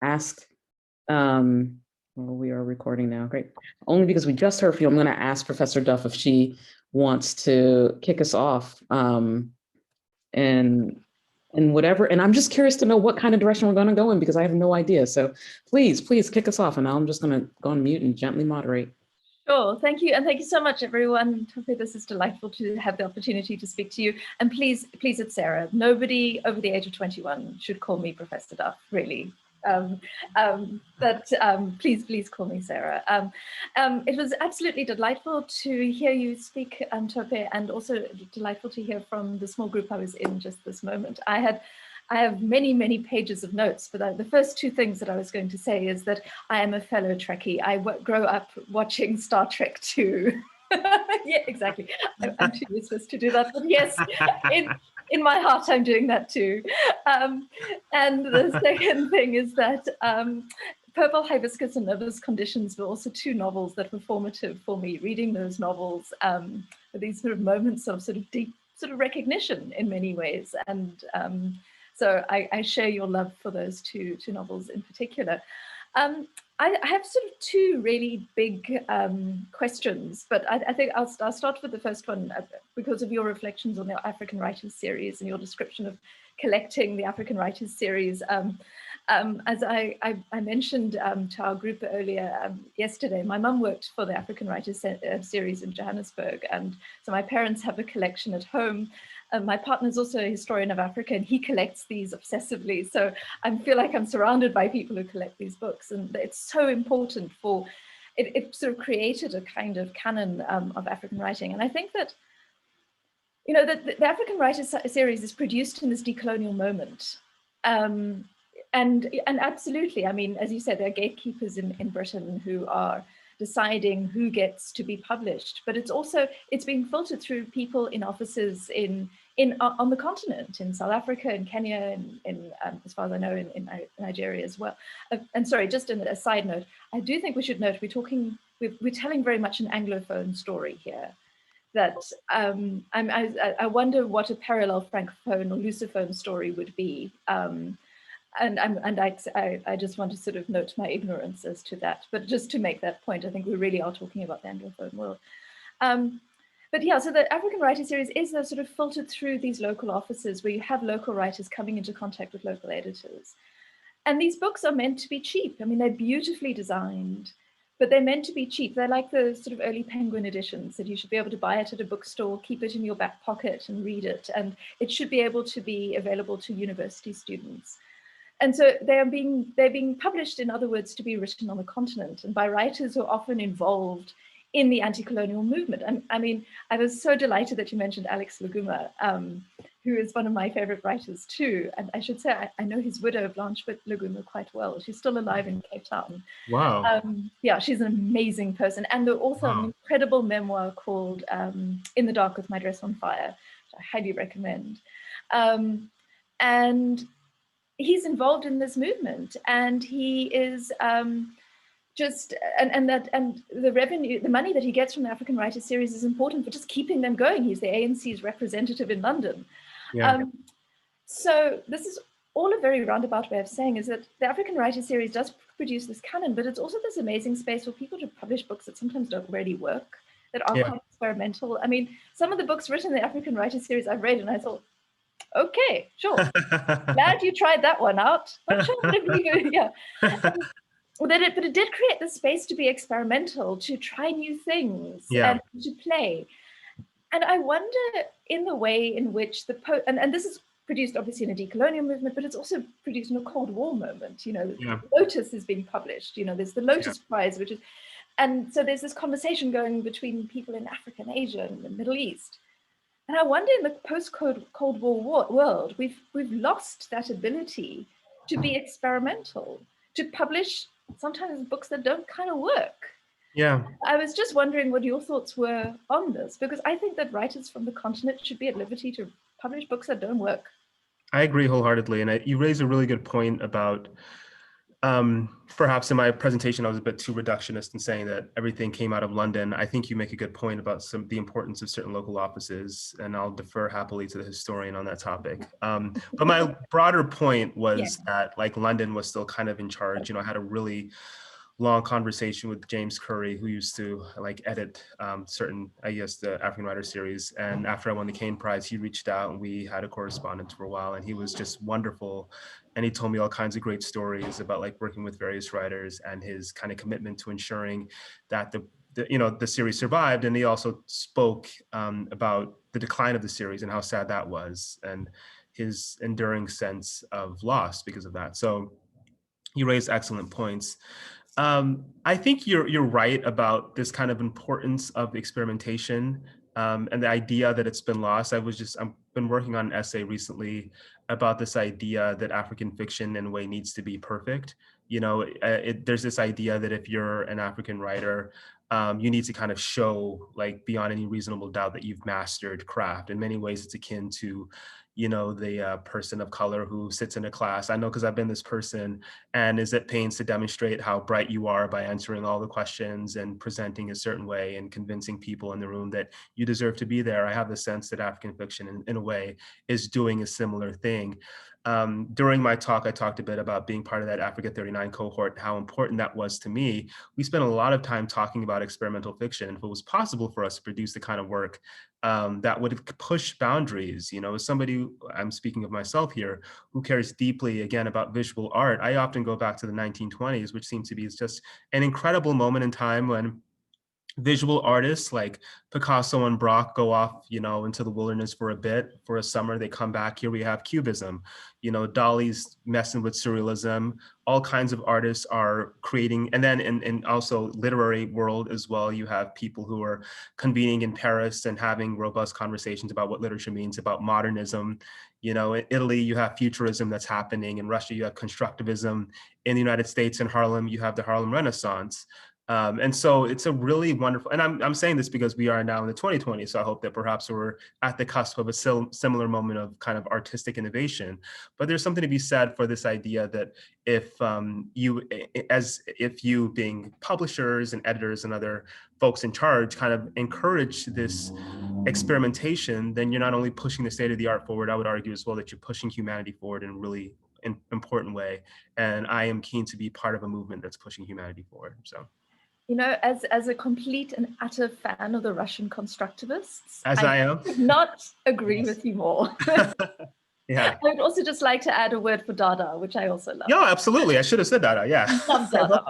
ask, well, we are recording now, great. Only because we just heard from you, I'm gonna ask Professor Duff if she wants to kick us off, and whatever, and I'm just curious to know what kind of direction we're gonna go in because I have no idea. So please kick us off, and I'm just gonna go on mute and gently moderate. Sure, thank you. And thank you so much, everyone. Tope, this is delightful to have the opportunity to speak to you. And please, it's Sarah. Nobody over the age of 21 should call me Professor Duff, really. Please call me Sarah. It was absolutely delightful to hear you speak, Tope, and also delightful to hear from the small group I was in just this moment. I have many pages of notes, but the first two things that I was going to say is that I am a fellow Trekkie. I grew up watching Star Trek 2. Yeah, exactly. I'm too useless to do that, but yes, in my heart, I'm doing that too. And the second thing is that Purple Hibiscus and Nervous Conditions were also two novels that were formative for me. Reading those novels, these sort of moments of sort of deep sort of recognition in many ways. And so I share your love for those two novels in particular. I have sort of two really big questions, but I think I'll start with the first one because of your reflections on the African Writers series and your description of collecting the African Writers series. As I mentioned to our group earlier yesterday, my mum worked for the African Writers series in Johannesburg, and so my parents have a collection at home. My partner is also a historian of Africa, and he collects these obsessively. So I feel like I'm surrounded by people who collect these books, and it's so important for, it sort of created a kind of canon of African writing. And I think that, you know, the African Writers series is produced in this decolonial moment. And absolutely, I mean, as you said, there are gatekeepers in Britain who are deciding who gets to be published, but it's being filtered through people in offices on the continent, in South Africa, in Kenya, in as far as I know, in Nigeria as well. And sorry, just a side note, I do think we should note we're telling very much an Anglophone story here. That I wonder what a parallel Francophone or Lusophone story would be. And I just want to sort of note my ignorance as to that. But just to make that point, I think we really are talking about the Anglophone world. But yeah, so the African Writers series is sort of filtered through these local offices where you have local writers coming into contact with local editors. And these books are meant to be cheap. I mean, they're beautifully designed, but they're meant to be cheap. They're like the sort of early Penguin editions that you should be able to buy it at a bookstore, keep it in your back pocket and read it. And it should be able to be available to university students. And so they're being published, in other words, to be written on the continent and by writers who are often involved in the anti-colonial movement. And I mean, I was so delighted that you mentioned Alex Luguma, who is one of my favorite writers too. And I should say, I know his widow, Blanche Luguma, quite well. She's still alive in Cape Town. Wow. Yeah, she's an amazing person. And the author of an incredible memoir called In the Dark with My Dress on Fire, which I highly recommend. And he's involved in this movement, and he is and the revenue, the money that he gets from the African Writers series is important for just keeping them going. He's the ANC's representative in London. Yeah. So this is all a very roundabout way of saying is that the African Writers series does produce this canon, but it's also this amazing space for people to publish books that sometimes don't really work, that are quite experimental. I mean, some of the books written in the African Writers series I've read, and I thought, okay, sure. Glad you tried that one out. Not sure what it'd be good. Yeah. But it did create the space to be experimental, to try new things and to play. And I wonder, in the way in which and this is produced obviously in a decolonial movement, but it's also produced in a Cold War moment. You know, Lotus is being published. You know, there's the Lotus Prize, which is, and so there's this conversation going between people in Africa and Asia and the Middle East. And I wonder, in the post-Cold War world, we've lost that ability to be experimental, to publish sometimes books that don't kind of work. Yeah. I was just wondering what your thoughts were on this, because I think that writers from the continent should be at liberty to publish books that don't work. I agree wholeheartedly, and you raise a really good point about Perhaps in my presentation, I was a bit too reductionist in saying that everything came out of London. I think you make a good point about the importance of certain local offices, and I'll defer happily to the historian on that topic. But my broader point was that like London was still kind of in charge. You know, I had a really long conversation with James Curry, who used to like edit certain, I guess, the African Writer series. And after I won the Kane Prize, he reached out and we had a correspondence for a while, and he was just wonderful. And he told me all kinds of great stories about like working with various writers and his kind of commitment to ensuring that the series survived. And he also spoke about the decline of the series and how sad that was, and his enduring sense of loss because of that. So you raised excellent points. I think you're right about this kind of importance of experimentation and the idea that it's been lost. I've been working on an essay recently about this idea that African fiction in a way needs to be perfect. You know, there's this idea that if you're an African writer, you need to kind of show like beyond any reasonable doubt that you've mastered craft. In many ways, it's akin to, you know, the person of color who sits in a class. I know because I've been this person and is at pains to demonstrate how bright you are by answering all the questions and presenting a certain way and convincing people in the room that you deserve to be there. I have the sense that African fiction in a way is doing a similar thing. During my talk, I talked a bit about being part of that Africa 39 cohort, how important that was to me. We spent a lot of time talking about experimental fiction. If it was possible for us to produce the kind of work that would push boundaries, you know, as somebody, I'm speaking of myself here, who cares deeply, again, about visual art, I often go back to the 1920s, which seems to be just an incredible moment in time when visual artists like Picasso and Braque go off, you know, into the wilderness for a bit, for a summer, they come back. Here we have Cubism, you know, Dali's messing with surrealism. All kinds of artists are creating, and then in also literary world as well, you have people who are convening in Paris and having robust conversations about what literature means, about modernism. You know, in Italy, you have futurism that's happening. In Russia, you have constructivism. In the United States, in Harlem, you have the Harlem Renaissance. And so it's a really wonderful, and I'm saying this because we are now in the 2020s, so I hope that perhaps we're at the cusp of a similar moment of kind of artistic innovation. But there's something to be said for this idea that if you being publishers and editors and other folks in charge kind of encourage this experimentation, then you're not only pushing the state of the art forward, I would argue as well that you're pushing humanity forward in a really important way. And I am keen to be part of a movement that's pushing humanity forward, so. You know, as a complete and utter fan of the Russian constructivists, I am, could not agree with you more. Yeah. I would also just like to add a word for Dada, which I also love. Yeah, absolutely. I should have said Dada. Yeah. Love Dada.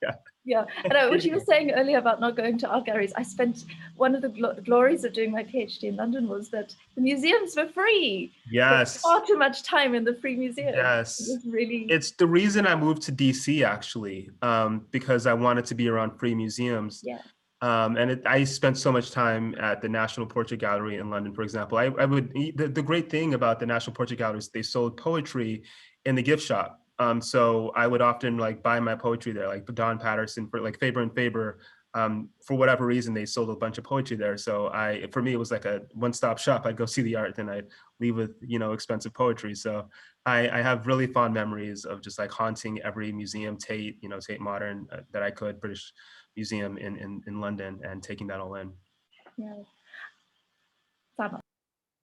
Yeah. Yeah, and what you were saying earlier about not going to art galleries, I spent one of the glories of doing my PhD in London was that the museums were free. Yes. Far too much time in the free museum. Yes. It was really. It's the reason I moved to DC actually, because I wanted to be around free museums. Yeah. I spent so much time at the National Portrait Gallery in London, for example. The great thing about the National Portrait Gallery is they sold poetry in the gift shop. So I would often like buy my poetry there, like Don Patterson for like Faber and Faber. For whatever reason, they sold a bunch of poetry there. So for me, it was like a one-stop shop. I'd go see the art, then I'd leave with, you know, expensive poetry. So I have really fond memories of just like haunting every museum, Tate, you know, Tate Modern that I could, British Museum in London, and taking that all in. Yeah.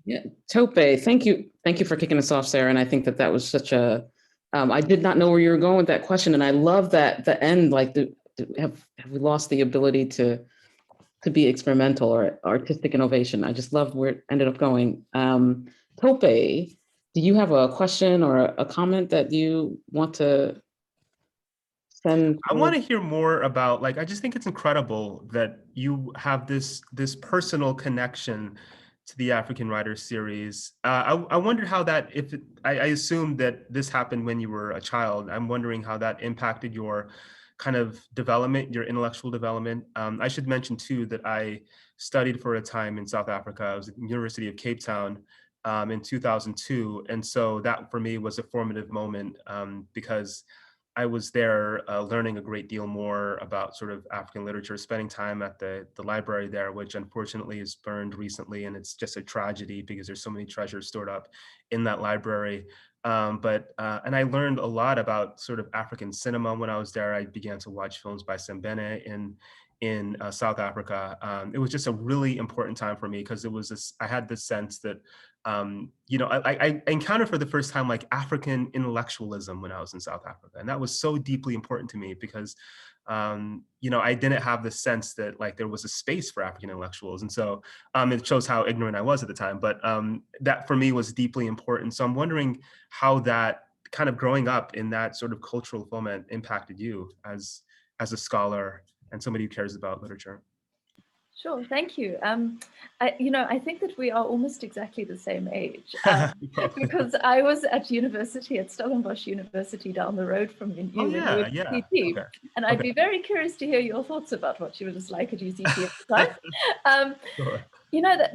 Yeah, Tope, thank you for kicking us off, Sarah. And I think that was such a, I did not know where you were going with that question. And I love that the end, like, have we lost the ability to be experimental or artistic innovation? I just love where it ended up going. Tope, do you have a question or a comment that you want to send? I want to hear more about, like, I just think it's incredible that you have this personal connection to the African Writer series. I wondered how that, I assumed that this happened when you were a child. I'm wondering how that impacted your kind of development, your intellectual development. I should mention too that I studied for a time in South Africa. I was at the University of Cape Town in 2002. And so that for me was a formative moment because I was there learning a great deal more about sort of African literature, spending time at the library there, which unfortunately is burned recently. And it's just a tragedy because there's so many treasures stored up in that library. And I learned a lot about sort of African cinema when I was there. I began to watch films by Sembene in South Africa. It was just a really important time for me because I had this sense that, I encountered for the first time like African intellectualism when I was in South Africa. And that was so deeply important to me because, I didn't have the sense that like there was a space for African intellectuals. And so it shows how ignorant I was at the time, but that for me was deeply important. So I'm wondering how that kind of growing up in that sort of cultural foment impacted you as a scholar and somebody who cares about literature. Sure, thank you. I think that we are almost exactly the same age because I was at university at Stellenbosch University down the road from you when you were at UCT. Okay. And I'd be very curious to hear your thoughts about what you were just like at UCT at the time. Sure.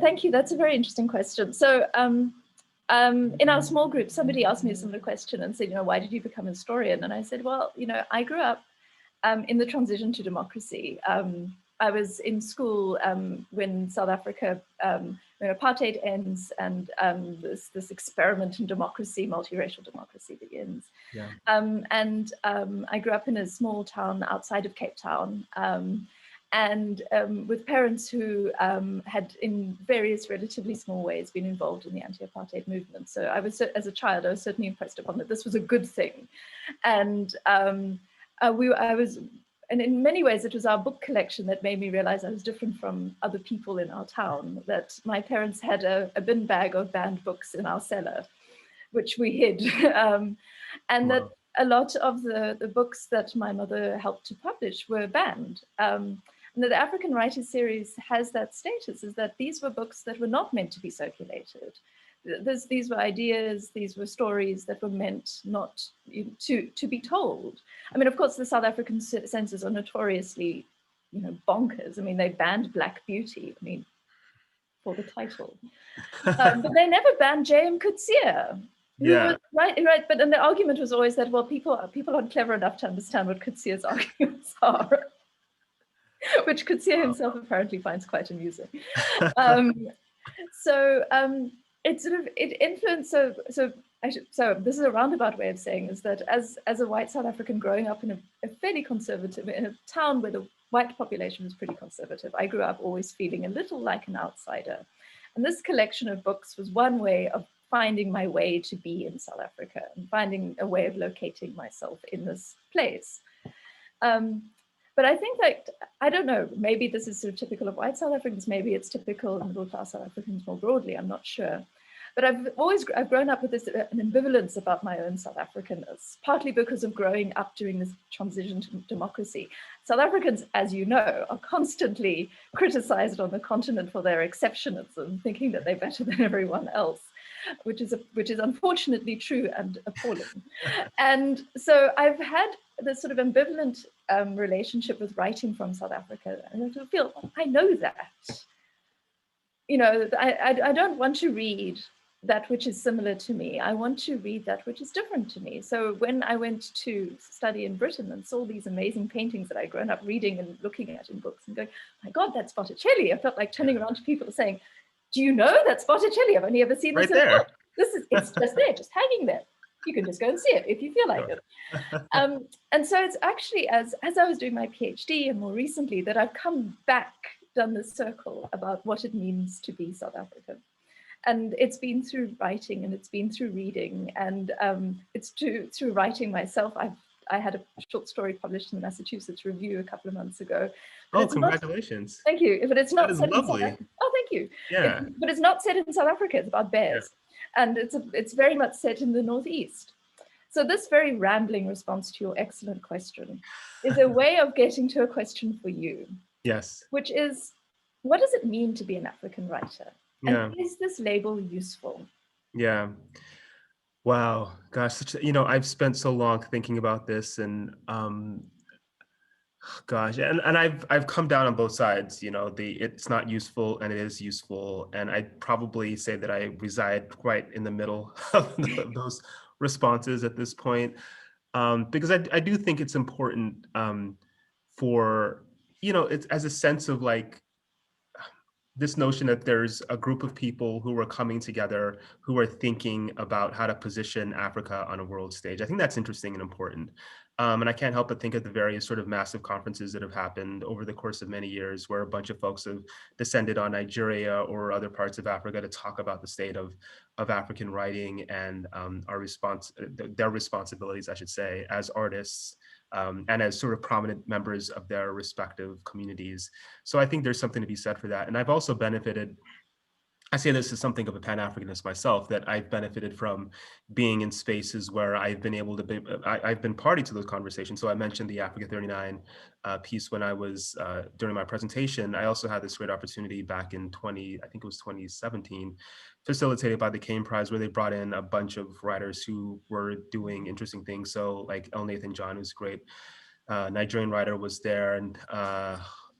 Thank you. That's a very interesting question. So in our small group, somebody asked me a similar question and said, why did you become a historian? And I said, well, I grew up in the transition to democracy. I was in school when South Africa, when apartheid ends and this experiment in democracy, multiracial democracy begins. Yeah. I grew up in a small town outside of Cape Town and with parents who had in various relatively small ways been involved in the anti-apartheid movement. So I was, as a child, I was certainly impressed upon that this was a good thing. And and in many ways, it was our book collection that made me realize I was different from other people in our town, that my parents had a bin bag of banned books in our cellar, which we hid. And that a lot of the books that my mother helped to publish were banned. And the African Writers series has that status, is that these were books that were not meant to be circulated. These were ideas, these were stories that were meant not to be told. I mean, of course, the South African censors are notoriously, bonkers. I mean, they banned Black Beauty, for the title. But they never banned J.M. Coetzee. Yeah. Right. But then the argument was always that, well, people aren't clever enough to understand what Coetzee's arguments are, which Coetzee himself apparently finds quite amusing. It influenced. So this is a roundabout way of saying is that as a white South African growing up in a fairly conservative, in a town where the white population was pretty conservative, I grew up always feeling a little like an outsider. And this collection of books was one way of finding my way to be in South Africa and finding a way of locating myself in this place. But I think that, I don't know, maybe this is sort of typical of white South Africans, maybe it's typical of middle-class South Africans more broadly, I'm not sure. But I've grown up with this an ambivalence about my own South Africanness, partly because of growing up during this transition to democracy. South Africans, as you know, are constantly criticized on the continent for their exceptionism, thinking that they're better than everyone else, which is unfortunately true and appalling. And so I've had this sort of ambivalent relationship with writing from South Africa, and I feel, I know that. I don't want to read that which is similar to me. I want to read that which is different to me. So when I went to study in Britain and saw these amazing paintings that I'd grown up reading and looking at in books and going, my God, that's Botticelli. I felt like turning around to people saying, do you know that's Botticelli? I've only ever seen this in a book. It's just there, just hanging there. You can just go and see it if you feel like it. And so it's actually as I was doing my PhD and more recently that I've come back down this circle about what it means to be South African. And it's been through writing and it's been through reading and it's through writing myself. I had a short story published in the Massachusetts Review a couple of months ago. Oh, congratulations. Thank you. But it's not set lovely. In South Oh, thank you. Yeah. But it's not set in South Africa. It's about bears. Yeah. And it's very much set in the Northeast. So this very rambling response to your excellent question is a way of getting to a question for you. Yes. Which is, what does it mean to be an African writer? And is this label useful? Yeah. Wow. Gosh, I've spent so long thinking about this and gosh, and I've come down on both sides, it's not useful and it is useful. And I'd probably say that I reside right in the middle of those responses at this point. Because I do think it's important for, it's as a sense of like this notion that there's a group of people who are coming together, who are thinking about how to position Africa on a world stage. I think that's interesting and important. And I can't help but think of the various sort of massive conferences that have happened over the course of many years, where a bunch of folks have descended on Nigeria or other parts of Africa to talk about the state of African writing and their responsibilities, I should say, as artists, and as sort of prominent members of their respective communities. So I think there's something to be said for that. And I've also benefited, I say this as something of a Pan-Africanist myself, that I've benefited from being in spaces where I've been able to be, I've been party to those conversations. So I mentioned the Africa 39 piece when I was, during my presentation. I also had this great opportunity back in I think it was 2017, facilitated by the Kane Prize, where they brought in a bunch of writers who were doing interesting things. So like El Nathan John, who's a great Nigerian writer, was there, and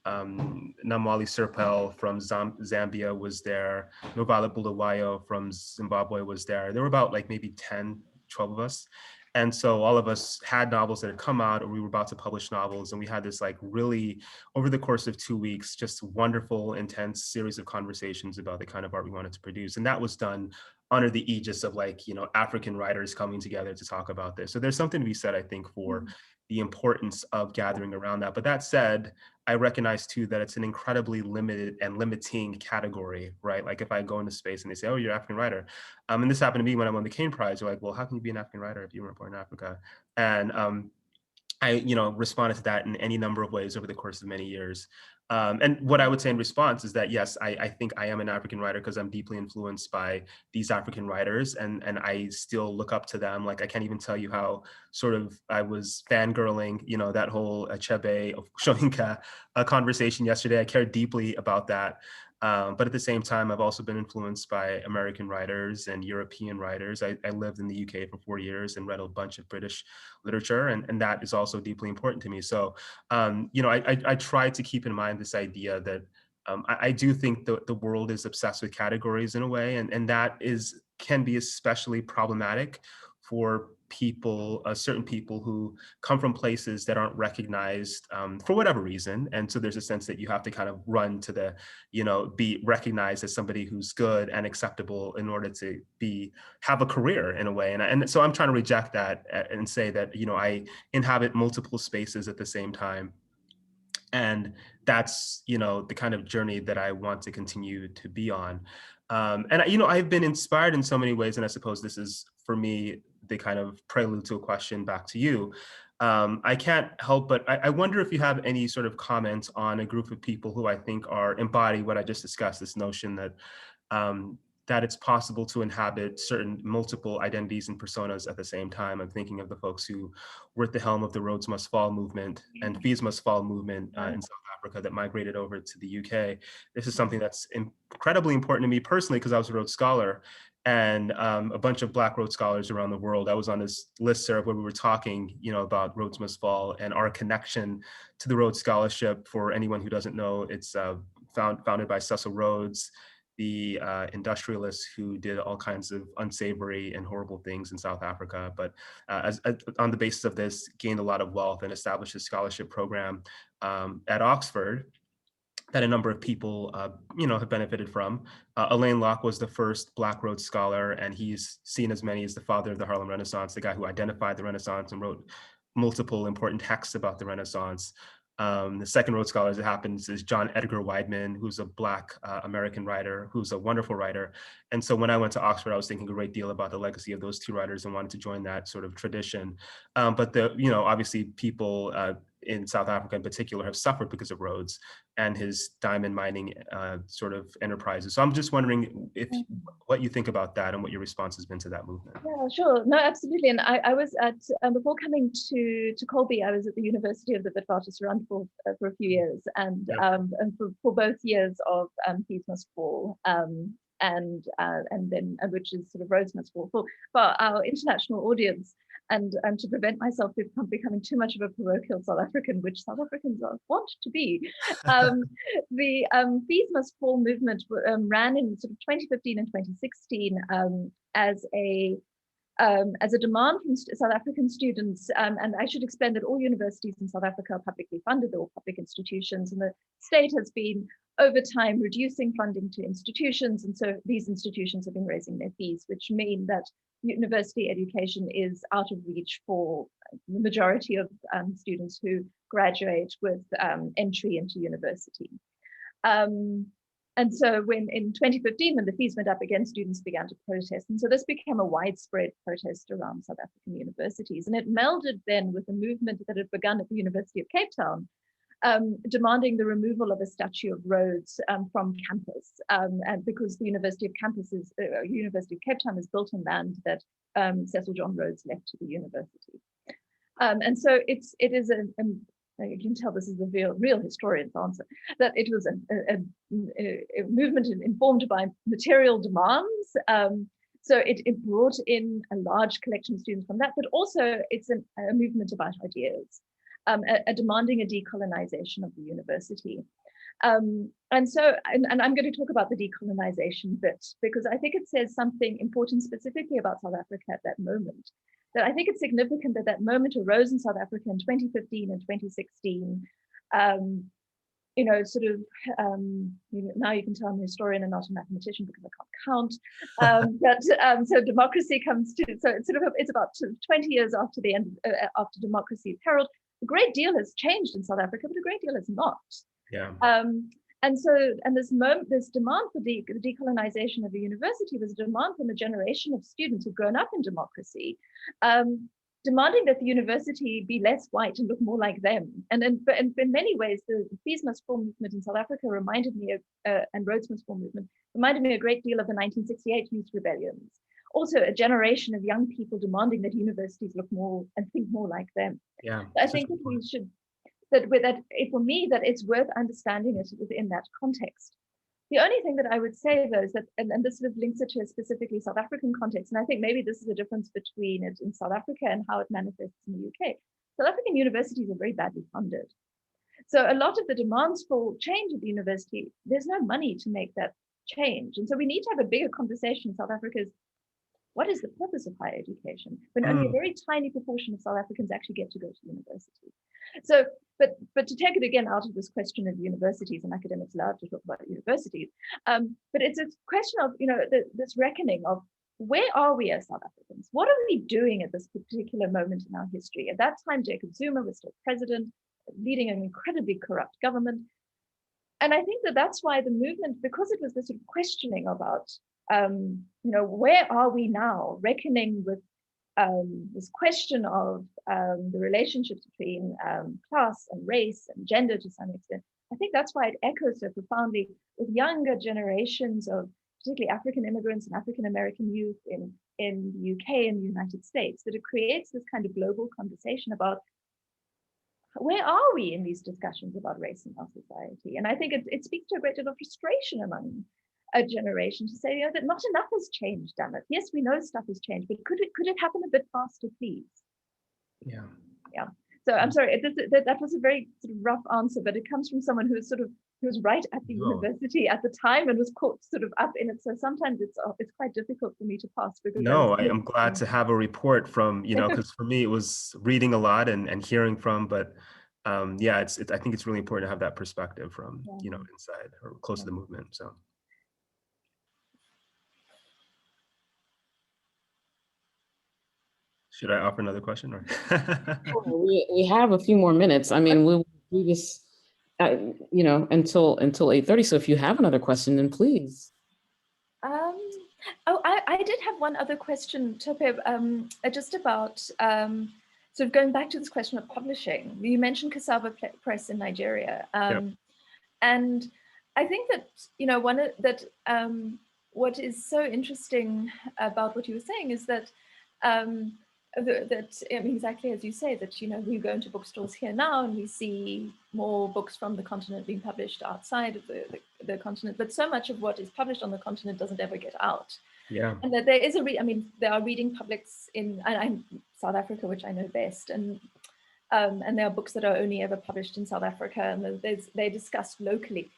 Namwali Serpel from Zambia was there. Novala Bulawayo from Zimbabwe was there. There were about like maybe 10, 12 of us. And so all of us had novels that had come out, or we were about to publish novels. And we had this like really, over the course of 2 weeks, just wonderful, intense series of conversations about the kind of art we wanted to produce. And that was done under the aegis of like, you know, African writers coming together to talk about this. So there's something to be said, I think, for the importance of gathering around that. But that said, I recognize too that it's an incredibly limited and limiting category, right? Like if I go into space and they say, oh, you're an African writer. And this happened to me when I won the Kane Prize. They're like, well, how can you be an African writer if you weren't born in Africa? And I, you know, responded to that in any number of ways over the course of many years. And what I would say in response is that, yes, I think I am an African writer because I'm deeply influenced by these African writers, and I still look up to them. Like, I can't even tell you how sort of I was fangirling, you know, that whole Achebe of Shoyinka conversation yesterday. I cared deeply about that. But at the same time, I've also been influenced by American writers and European writers. I lived in the UK for 4 years and read a bunch of British literature, and that is also deeply important to me. So, you know, I try to keep in mind this idea that I do think the world is obsessed with categories in a way, and that can be especially problematic for people, certain people who come from places that aren't recognized for whatever reason. And so there's a sense that you have to kind of run to you know, be recognized as somebody who's good and acceptable in order to have a career in a way. And so I'm trying to reject that and say that, you know, I inhabit multiple spaces at the same time. And that's, you know, the kind of journey that I want to continue to be on. And, you know, I've been inspired in so many ways, and I suppose this is, for me, the kind of prelude to a question back to you. I can't help but I wonder if you have any sort of comments on a group of people who I think embody what I just discussed, this notion that that it's possible to inhabit certain multiple identities and personas at the same time. I'm thinking of the folks who were at the helm of the Rhodes Must Fall movement and Fees Must Fall movement in South Africa that migrated over to the UK. This is something that's incredibly important to me personally because I was a Rhodes Scholar, and a bunch of Black Rhodes Scholars around the world. I was on this listserv where we were talking, you know, about Rhodes Must Fall and our connection to the Rhodes Scholarship. For anyone who doesn't know, it's founded by Cecil Rhodes, the industrialists who did all kinds of unsavory and horrible things in South Africa, but on the basis of this, gained a lot of wealth and established a scholarship program at Oxford that a number of people, you know, have benefited from. Elaine Locke was the first Black Rhodes Scholar, and he's seen as many as the father of the Harlem Renaissance, the guy who identified the Renaissance and wrote multiple important texts about the Renaissance. The second Rhodes Scholar, as it happens, is John Edgar Wideman, who's a Black American writer, who's a wonderful writer. And so when I went to Oxford, I was thinking a great deal about the legacy of those two writers and wanted to join that sort of tradition. But you know, obviously people in South Africa in particular have suffered because of Rhodes and his diamond mining sort of enterprises. So I'm just wondering what you think about that and what your response has been to that movement. Yeah, sure. No, absolutely. And I was at, before coming to Colby, I was at the University of the Witwatersrand for a few years, and for both years of Fees Must Fall, and then which is sort of Rhodes Must Fall for our international audience. And to prevent myself from becoming too much of a parochial South African, which South Africans want to be, the Fees Must Fall movement ran in sort of 2015 and 2016 as a demand from South African students. And I should explain that all universities in South Africa are publicly funded, or public institutions, and the state has been over time reducing funding to institutions. And so these institutions have been raising their fees, which mean that university education is out of reach for the majority of students who graduate with entry into university. And so when in 2015, when the fees went up again, students began to protest. And so this became a widespread protest around South African universities. And it melded then with a movement that had begun at the University of Cape Town, demanding the removal of a statue of Rhodes from campus. And because the University of Cape Town is built on land that Cecil John Rhodes left to the university. And so it is you can tell this is a real historian's answer, that it was a movement informed by material demands. So it brought in a large collection of students from that, but also it's a movement about ideas, demanding a decolonization of the university. And I'm going to talk about the decolonization bit, because I think it says something important specifically about South Africa at that moment. That I think it's significant that that moment arose in South Africa in 2015 and 2016. Now you can tell I'm a historian and not a mathematician because I can't count. So democracy comes to, so it's about 20 years after the end, after democracy's herald. A great deal has changed in South Africa, but a great deal has not. Yeah. And this demand for the decolonization of the university was a demand from a generation of students who've grown up in democracy, demanding that the university be less white and look more like them. And in many ways, the Fees Must Fall movement in South Africa reminded me of, and Rhodes Must Fall movement, reminded me a great deal of the 1968 youth rebellions. Also a generation of young people demanding that universities look more and think more like them. Yeah. I think that we should, for me, that it's worth understanding it within that context. The only thing that I would say though is that, and this sort of links it to a specifically South African context, and I think maybe this is the difference between it in South Africa and how it manifests in the UK. South African universities are very badly funded. So a lot of the demands for change at the university, there's no money to make that change. And so we need to have a bigger conversation in South Africa. What is the purpose of higher education when only a very tiny proportion of South Africans actually get to go to university? So, but to take it again out of this question of universities and academics allowed to talk about universities, but it's a question of, this reckoning of where are we as South Africans? What are we doing at this particular moment in our history? At that time, Jacob Zuma was still president, leading an incredibly corrupt government. And I think that that's why the movement, because it was this sort of questioning about, where are we now, reckoning with this question of the relationships between class and race and gender to some extent. I think that's why it echoes so profoundly with younger generations of particularly African immigrants and African American youth in the UK and the United States, that it creates this kind of global conversation about where are we in these discussions about race in our society. And I think it speaks to a great deal of frustration among a generation to say, that not enough has changed, damn it. Yes, we know stuff has changed, but could it happen a bit faster, please? Yeah. So I'm sorry, that was a very sort of rough answer, but it comes from someone who was right at the university at the time and was caught sort of up in it. So sometimes it's quite difficult for me to pass because I'm glad to have a report from, because for me it was reading a lot and hearing from, but I think it's really important to have that perspective from, inside or close to the movement. So. Should I offer another question? Or we have a few more minutes. I mean, we'll do this, until 8:30. So if you have another question, then please. I did have one other question, Tope, just about sort of going back to this question of publishing. You mentioned Cassava Press in Nigeria, and I think that what is so interesting about what you were saying is that. Exactly as you say, that we go into bookstores here now and we see more books from the continent being published outside of the continent, but so much of what is published on the continent doesn't ever get out. Yeah. And that there is there are reading publics in South Africa, which I know best, and there are books that are only ever published in South Africa, and they're discussed locally.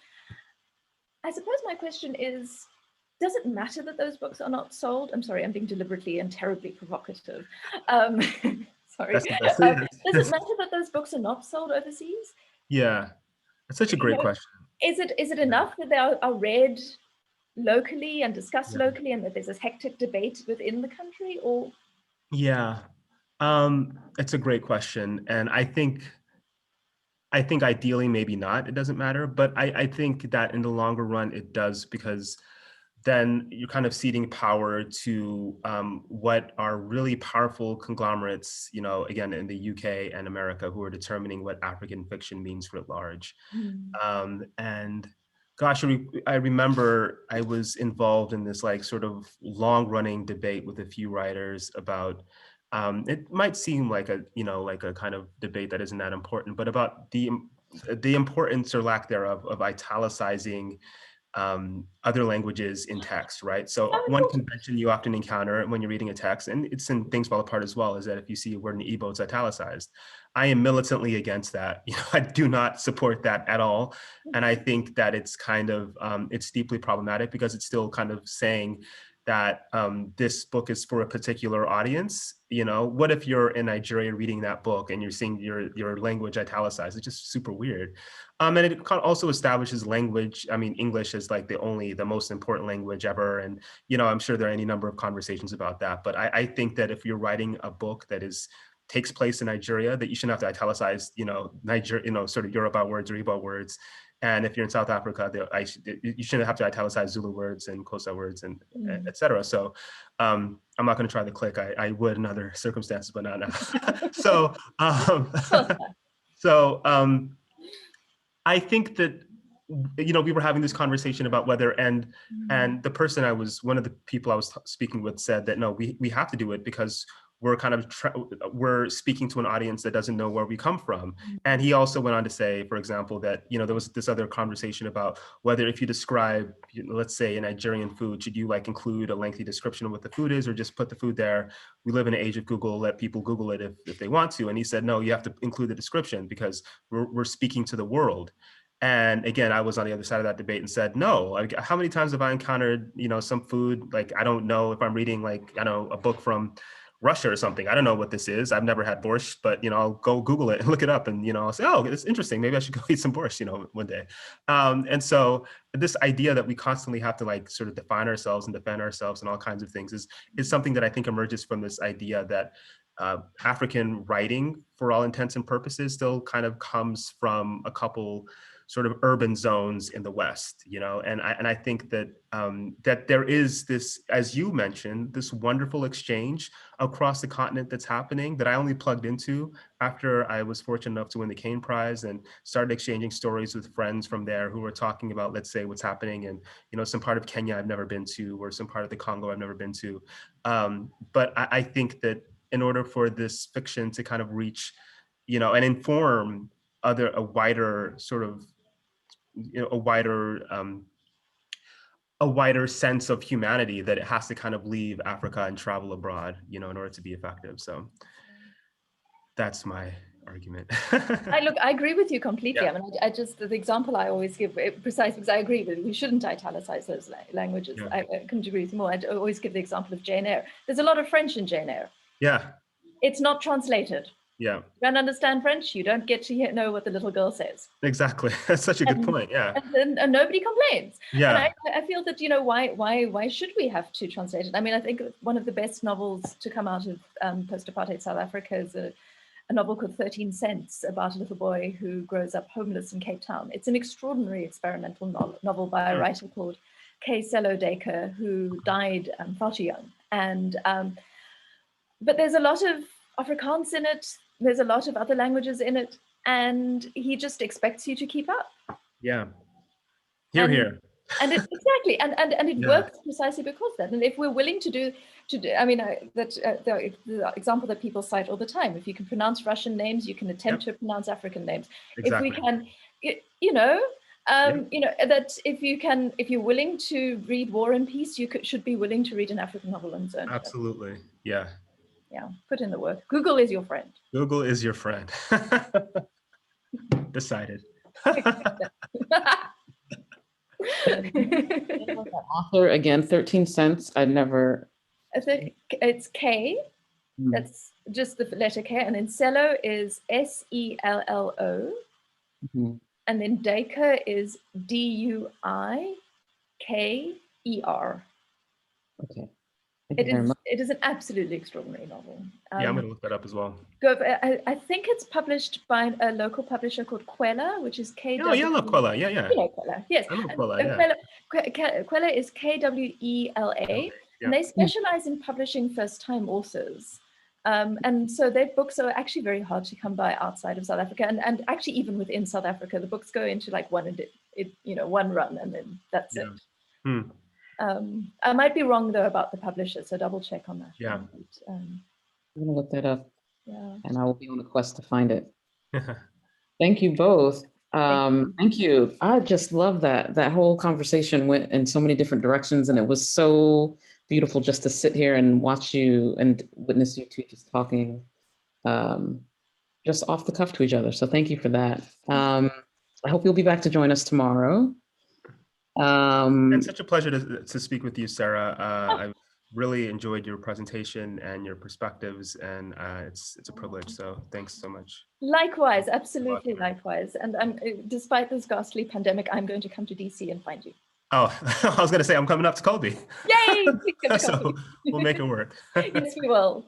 I suppose my question is, does it matter that those books are not sold? I'm sorry, I'm being deliberately and terribly provocative. Sorry. Does it matter that those books are not sold overseas? Yeah, that's such a great question. Is it enough that they are read locally and discussed Yeah. locally, and that there's this hectic debate within the country, or? Yeah, it's a great question, and I think ideally maybe not. It doesn't matter, but I think that in the longer run it does, because then you're kind of ceding power to what are really powerful conglomerates, you know, again, in the UK and America, who are determining what African fiction means writ large. And gosh, I remember I was involved in this like sort of long running debate with a few writers about, it might seem like a, you know, like a kind of debate that isn't that important, but about the importance or lack thereof of italicizing other languages in text, right? So one convention you often encounter when you're reading a text, and it's in Things Fall Apart as well, is that if you see a word in Igbo, it's italicized. I am militantly against that. You know, I do not support that at all. And I think that it's kind of, it's deeply problematic, because it's still kind of saying that this book is for a particular audience. You know, what if you're in Nigeria reading that book and you're seeing your language italicized? It's just super weird. And it also establishes language. I mean, English is like the most important language ever. And, you know, I'm sure there are any number of conversations about that. But I think that if you're writing a book that takes place in Nigeria, that you shouldn't have to italicize, you know, sort of Yoruba words or Igbo words. And if you're in South Africa, you shouldn't have to italicize Zulu words and Xhosa words and et cetera. So I'm not going to try to click. I would in other circumstances, but not now. So I think that, you know, we were having this conversation about whether, and one of the people I was speaking with said that, no, we have to do it, because we're kind of, we're speaking to an audience that doesn't know where we come from. And he also went on to say, for example, that, you know, there was this other conversation about whether if you describe, you know, let's say a Nigerian food, should you like include a lengthy description of what the food is, or just put the food there? We live in an age of Google, let people Google it if they want to. And he said, no, you have to include the description, because we're speaking to the world. And again, I was on the other side of that debate and said, no, like, how many times have I encountered, you know, some food, like, I don't know if I'm reading, like, I don't know, a book from Russia or something. I don't know what this is. I've never had borscht, but, you know, I'll go Google it and look it up, and, you know, I'll say, oh, it's interesting. Maybe I should go eat some borscht, you know, one day. And so this idea that we constantly have to like sort of define ourselves and defend ourselves and all kinds of things is something that I think emerges from this idea that African writing, for all intents and purposes, still kind of comes from a couple sort of urban zones in the West, you know, and I think that that there is this, as you mentioned, this wonderful exchange across the continent that's happening, that I only plugged into after I was fortunate enough to win the Kane Prize, and started exchanging stories with friends from there who were talking about, let's say, what's happening in, you know, some part of Kenya I've never been to, or some part of the Congo I've never been to. But I think that in order for this fiction to kind of reach, you know, and inform a wider sort of, you know, a wider sense of humanity, that it has to kind of leave Africa and travel abroad, you know, in order to be effective. So that's my argument. I agree with you completely. Yeah. I mean, I just, the example I always give, precisely because I agree with you, we shouldn't italicize those languages. Yeah. I couldn't agree with you more. I always give the example of Jane Eyre. There's a lot of French in Jane Eyre. Yeah. It's not translated. Yeah. You don't understand French, you don't get to know what the little girl says. Exactly. That's such a good point. Yeah. And nobody complains. Yeah. And I feel that, you know, why should we have to translate it? I mean, I think one of the best novels to come out of post-apartheid South Africa is a novel called 13 Cents, about a little boy who grows up homeless in Cape Town. It's an extraordinary experimental novel by a writer called K. Sello Dacre, who died far too young. And but there's a lot of Afrikaans in it. There's a lot of other languages in it, and he just expects you to keep up. Yeah. Here. And exactly, and it works precisely because of that. And if we're willing to do, I mean, the example that people cite all the time: if you can pronounce Russian names, you can attempt to pronounce African names. Exactly. If we can, you know, that if you're willing to read War and Peace, you should be willing to read an African novel on its own. Absolutely. Yeah. Yeah, put in the work. Google is your friend. Google is your friend. Decided. Author again, 13 Cents. I never. I think it's K. That's just the letter K, and then Sello is Sello, and and then Duiker is Duiker. Okay. Thank you very much. It is an absolutely extraordinary novel. Yeah, I'm going to look that up as well. I think it's published by a local publisher called Quella, which is KW. Oh, yeah, I love Quella. Yeah, yeah. You know Quella, yes. I love Quella, yeah. Quella is KWELA, and they specialize in publishing first-time authors. And so their books are actually very hard to come by outside of South Africa, and actually even within South Africa, the books go into like one run, and then that's it. I might be wrong though about the publisher, so double check on that. Yeah. I'm gonna look that up. Yeah. And I will be on a quest to find it. Thank you both. Thank you. I just love that whole conversation went in so many different directions, and it was so beautiful just to sit here and watch you and witness you two just talking just off the cuff to each other. So thank you for that. I hope you'll be back to join us tomorrow. It's such a pleasure to speak with you, Sarah. I've really enjoyed your presentation and your perspectives, and it's a privilege. So thanks so much. Likewise, absolutely likewise. And despite this ghastly pandemic, I'm going to come to DC and find you. Oh, I was going to say I'm coming up to Colby. Yay! So we'll make it work. Yes, we will.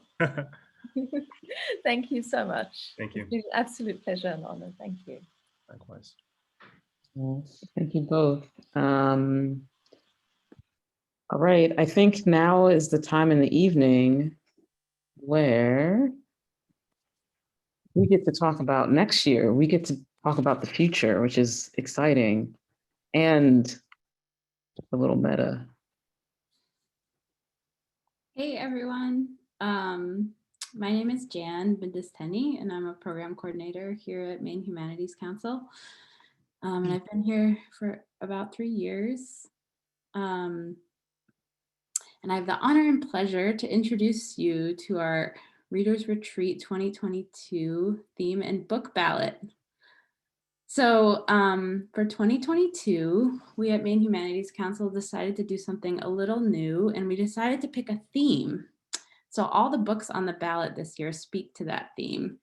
Thank you so much. Thank you. It's been an absolute pleasure and honor. Thank you. Likewise. Well, thank you both. All right, I think now is the time in the evening where we get to talk about next year. We get to talk about the future, which is exciting and a little meta. Hey everyone, my name is Jan Bindisteni, and I'm a program coordinator here at Maine Humanities Council. And I've been here for about 3 years. And I have the honor and pleasure to introduce you to our Readers Retreat 2022 theme and book ballot. So for 2022, we at Maine Humanities Council decided to do something a little new, and we decided to pick a theme. So all the books on the ballot this year speak to that theme.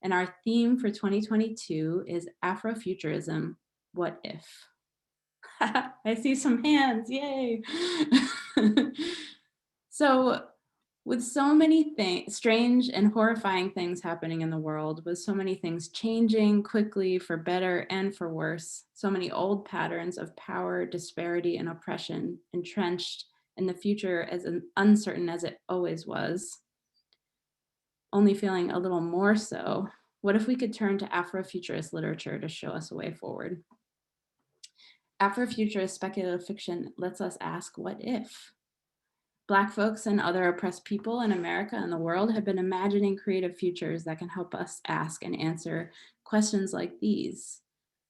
And our theme for 2022 is Afrofuturism, What If? I see some hands, yay. So with so many strange and horrifying things happening in the world, with so many things changing quickly for better and for worse, so many old patterns of power, disparity, and oppression entrenched in the future as uncertain as it always was, only feeling a little more so, what if we could turn to Afrofuturist literature to show us a way forward? Afrofuturist speculative fiction lets us ask, what if? Black folks and other oppressed people in America and the world have been imagining creative futures that can help us ask and answer questions like these.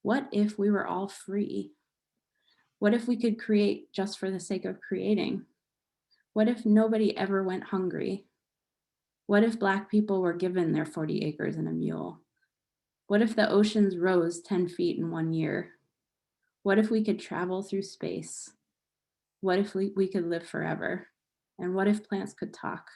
What if we were all free? What if we could create just for the sake of creating? What if nobody ever went hungry? What if Black people were given their 40 acres and a mule? What if the oceans rose 10 feet in 1 year? What if we could travel through space? What if we could live forever? And what if plants could talk?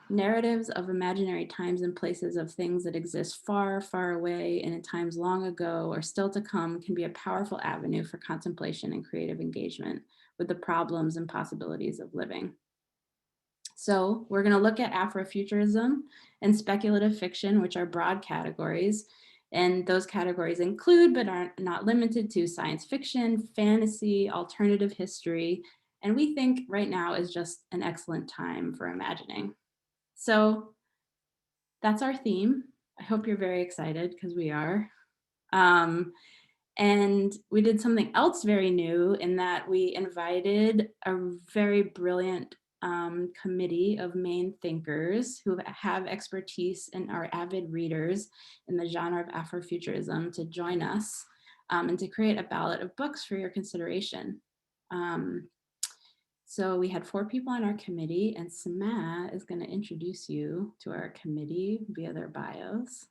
Narratives of imaginary times and places of things that exist far, far away and in times long ago or still to come can be a powerful avenue for contemplation and creative engagement with the problems and possibilities of living. So we're going to look at Afrofuturism and speculative fiction, which are broad categories. And those categories include, but are not limited to, science fiction, fantasy, alternative history, and we think right now is just an excellent time for imagining. So that's our theme. I hope you're very excited, because we are. And we did something else very new in that we invited a very brilliant committee of Maine thinkers who have expertise and are avid readers in the genre of Afrofuturism to join us and to create a ballot of books for your consideration. So we had 4 people on our committee, and Sama is going to introduce you to our committee via their bios.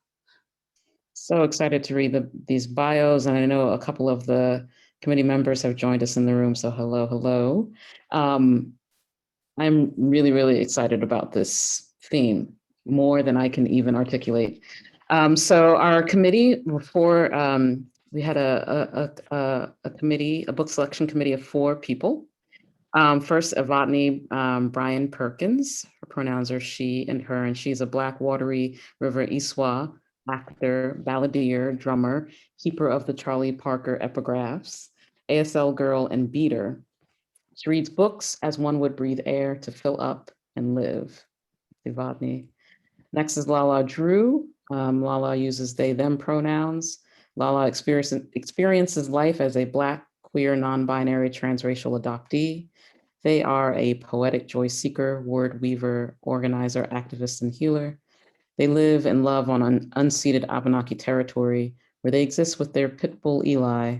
So excited to read these bios, and I know a couple of the committee members have joined us in the room, so hello, hello. I'm really, really excited about this theme, more than I can even articulate. So our committee, 4 we had a committee, a book selection committee of 4 people. First, Avatni Brian Perkins. Her pronouns are she and her, and she's a Black Watery River Iswa actor, balladeer, drummer, keeper of the Charlie Parker epigraphs, ASL girl, and beater. She reads books as one would breathe air to fill up and live. Avatni. Next is Lala Drew. Lala uses they, them pronouns. Lala experiences life as a Black, queer, non-binary, transracial adoptee. They are a poetic joy seeker, word weaver, organizer, activist, and healer. They live and love on unceded Abenaki territory where they exist with their pit bull Eli.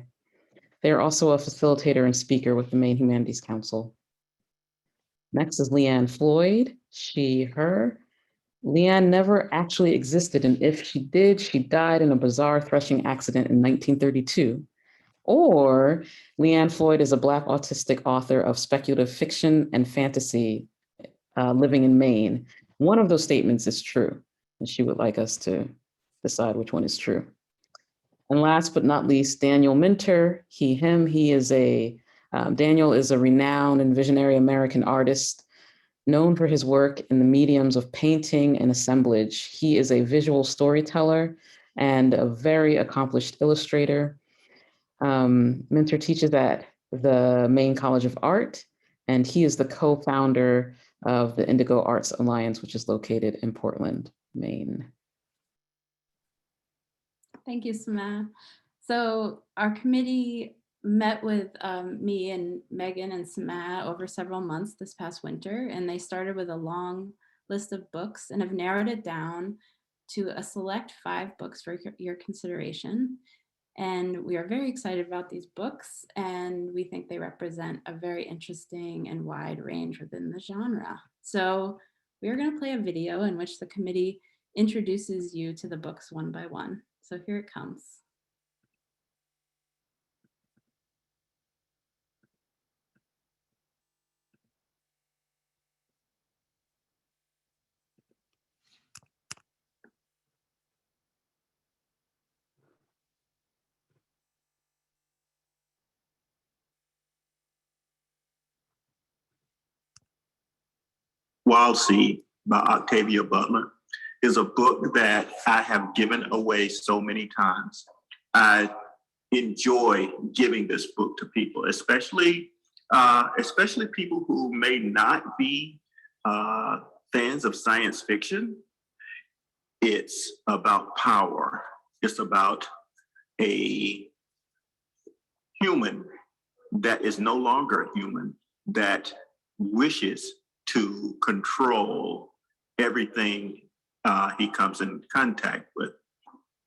They are also a facilitator and speaker with the Maine Humanities Council. Next is Leanne Floyd, she, her. Leanne never actually existed, and if she did, she died in a bizarre threshing accident in 1932. Or Leanne Floyd is a Black autistic author of speculative fiction and fantasy living in Maine. One of those statements is true, and she would like us to decide which one is true. And last but not least, Daniel Minter, he, him. Daniel is a renowned and visionary American artist known for his work in the mediums of painting and assemblage. He is a visual storyteller and a very accomplished illustrator. Minter teaches at the Maine College of Art, and he is the co-founder of the Indigo Arts Alliance, which is located in Portland, Maine. Thank you, Samah. So our committee met with me and Megan and Samah over several months this past winter, and they started with a long list of books and have narrowed it down to a select 5 books for your consideration. And we are very excited about these books, and we think they represent a very interesting and wide range within the genre. So we are going to play a video in which the committee introduces you to the books one by one. So here it comes. Wild Seed by Octavia Butler is a book that I have given away so many times. I enjoy giving this book to people, especially people who may not be fans of science fiction. It's about power. It's about a human that is no longer human, that wishes to control everything he comes in contact with.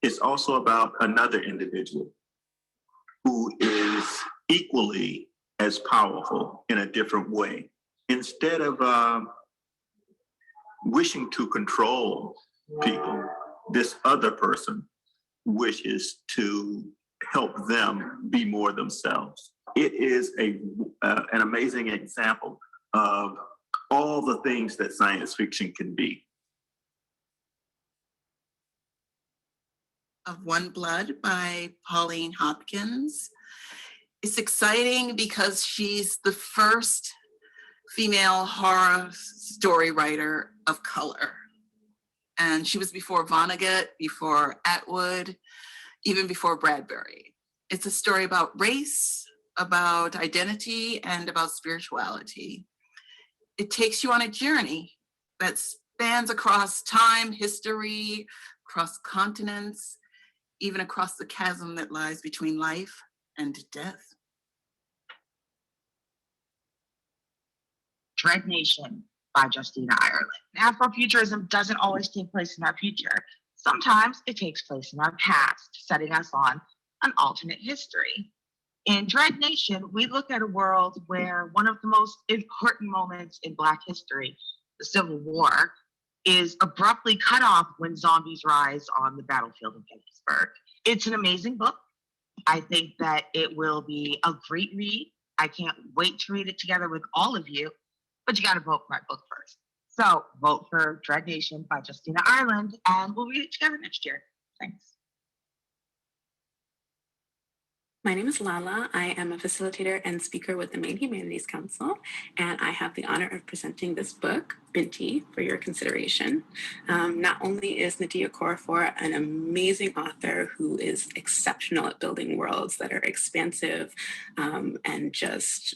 It's also about another individual who is equally as powerful in a different way. Instead of wishing to control people, this other person wishes to help them be more themselves. It is an amazing example of all the things that science fiction can be. Of One Blood by Pauline Hopkins. It's exciting because she's the first female horror story writer of color. And she was before Vonnegut, before Atwood, even before Bradbury. It's a story about race, about identity, and about spirituality. It takes you on a journey that spans across time, history, across continents, even across the chasm that lies between life and death. Dread Nation by Justina Ireland. Afrofuturism doesn't always take place in our future. Sometimes it takes place in our past, setting us on an alternate history. In Dread Nation, we look at a world where one of the most important moments in Black history, the Civil War, is abruptly cut off when zombies rise on the battlefield of Gettysburg. It's an amazing book. I think that it will be a great read. I can't wait to read it together with all of you, but you got to vote for my book first. So vote for Dread Nation by Justina Ireland, and we'll read it together next year. Thanks. My name is Lala. I am a facilitator and speaker with the Maine Humanities Council, and I have the honor of presenting this book, Binti, for your consideration. Not only is Nadia Korafor an amazing author who is exceptional at building worlds that are expansive and just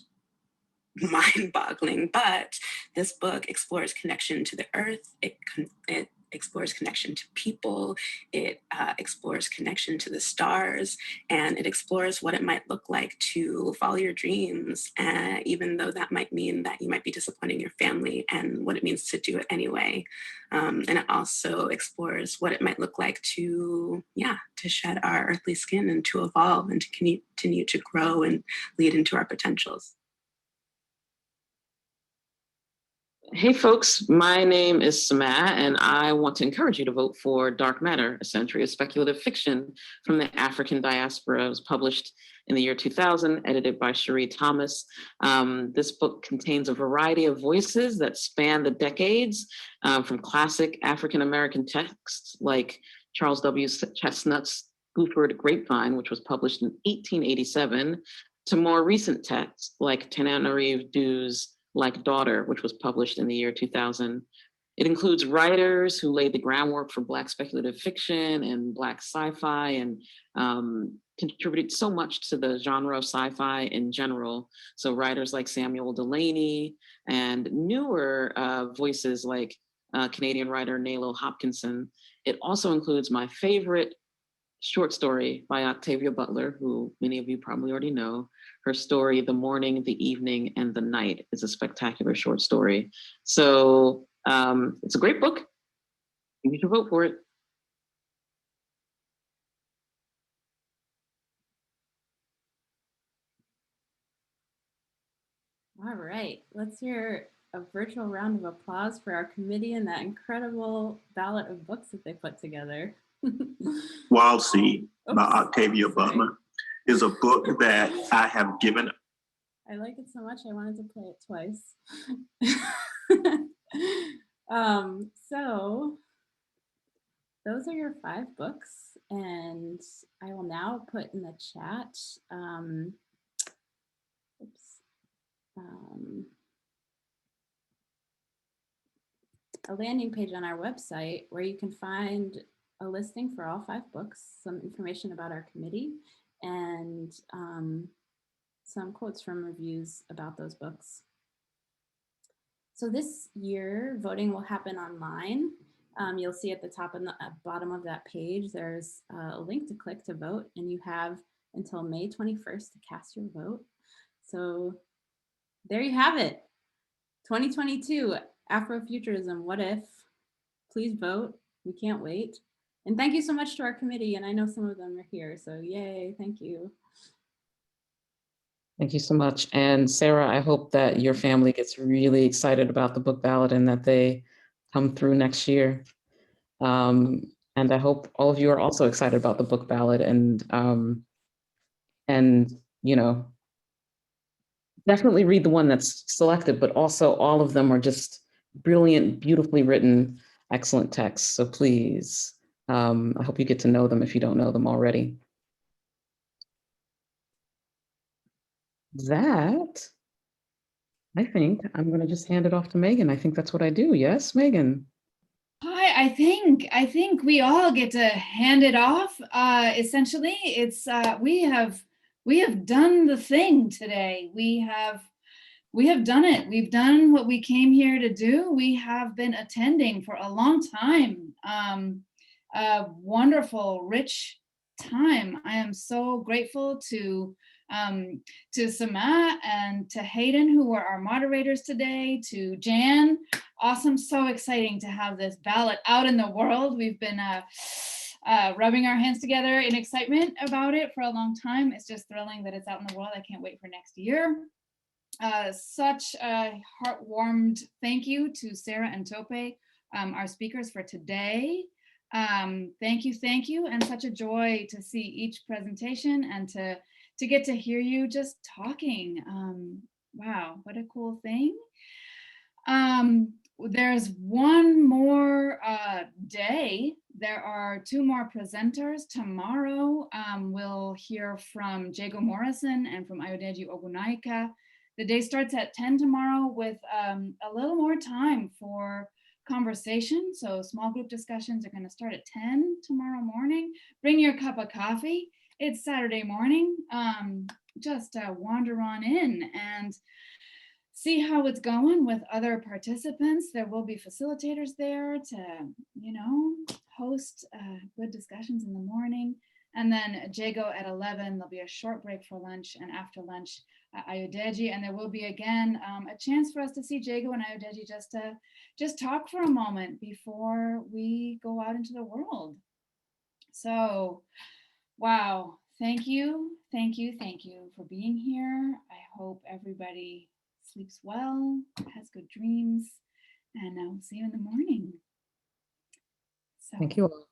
mind-boggling, but this book explores connection to the earth. It explores connection to people. It explores connection to the stars, and it explores what it might look like to follow your dreams, even though that might mean that you might be disappointing your family, and what it means to do it anyway. And it also explores what it might look like to shed our earthly skin and to evolve and to continue to grow and lead into our potentials. Hey folks, my name is Sama, and I want to encourage you to vote for Dark Matter, a century of speculative fiction from the African diaspora. It was published in the year 2000, edited by Cherie Thomas. This book contains a variety of voices that span the decades, from classic African-American texts like Charles W. Chestnut's Buford Grapevine, which was published in 1887, to more recent texts like Tananarive Dew's Like Daughter, which was published in the year 2000. It includes writers who laid the groundwork for Black speculative fiction and Black sci-fi, and contributed so much to the genre of sci-fi in general. So writers like Samuel Delany and newer voices like Canadian writer Nalo Hopkinson. It also includes my favorite short story by Octavia Butler, who many of you probably already know. Her story, The Morning, the Evening, and the Night, is a spectacular short story. So it's a great book. You need to vote for it. All right, let's hear a virtual round of applause for our committee and that incredible ballot of books that they put together. Wild Seed by Octavia Butler is a book that I have given. I like it so much, I wanted to play it twice. So those are your 5 books, and I will now put in the chat a landing page on our website where you can find a listing for all 5 books, some information about our committee, and some quotes from reviews about those books. So this year, voting will happen online. You'll see at the top and the bottom of that page, there's a link to click to vote, and you have until May 21st to cast your vote. So there you have it. 2022 Afrofuturism, What If? Please vote. We can't wait. And thank you so much to our committee. And I know some of them are here, so yay, thank you. Thank you so much. And Sarah, I hope that your family gets really excited about the book ballot and that they come through next year. And I hope all of you are also excited about the book ballot, and you know, definitely read the one that's selected, but also all of them are just brilliant, beautifully written, excellent texts. So please, I hope you get to know them if you don't know them already. That, I think I'm going to just hand it off to Megan. I think that's what I do. Yes, Megan? Hi, I think we all get to hand it off. Essentially, it's we have done the thing today. We have done it. We've done what we came here to do. We have been attending for a long time. A wonderful, rich time. I am so grateful to Sama and to Hayden, who were our moderators today, to Jan. Awesome, so exciting to have this ballot out in the world. We've been rubbing our hands together in excitement about it for a long time. It's just thrilling that it's out in the world. I can't wait for next year. Such a heart-warmed thank you to Sarah and Tope, our speakers for today. Thank you, and such a joy to see each presentation and to get to hear you just talking. Wow, what a cool thing. there's one more day. There are two more presenters. Tomorrow, we'll hear from Jago Morrison and from Ayodeji Ogunaika. The day starts at 10 tomorrow with a little more time for conversation. So small group discussions are going to start at 10 tomorrow morning. Bring your cup of coffee. It's Saturday morning. Just wander on in and see how it's going with other participants. There will be facilitators there to, you know, host good discussions in the morning. And then Jago at 11, there'll be a short break for lunch, and after lunch, Ayodeji. And there will be again a chance for us to see Jago and Ayodeji just talk for a moment before we go out into the world. So, wow, thank you for being here. I hope everybody sleeps well, has good dreams, and I'll see you in the morning. So, Thank you all.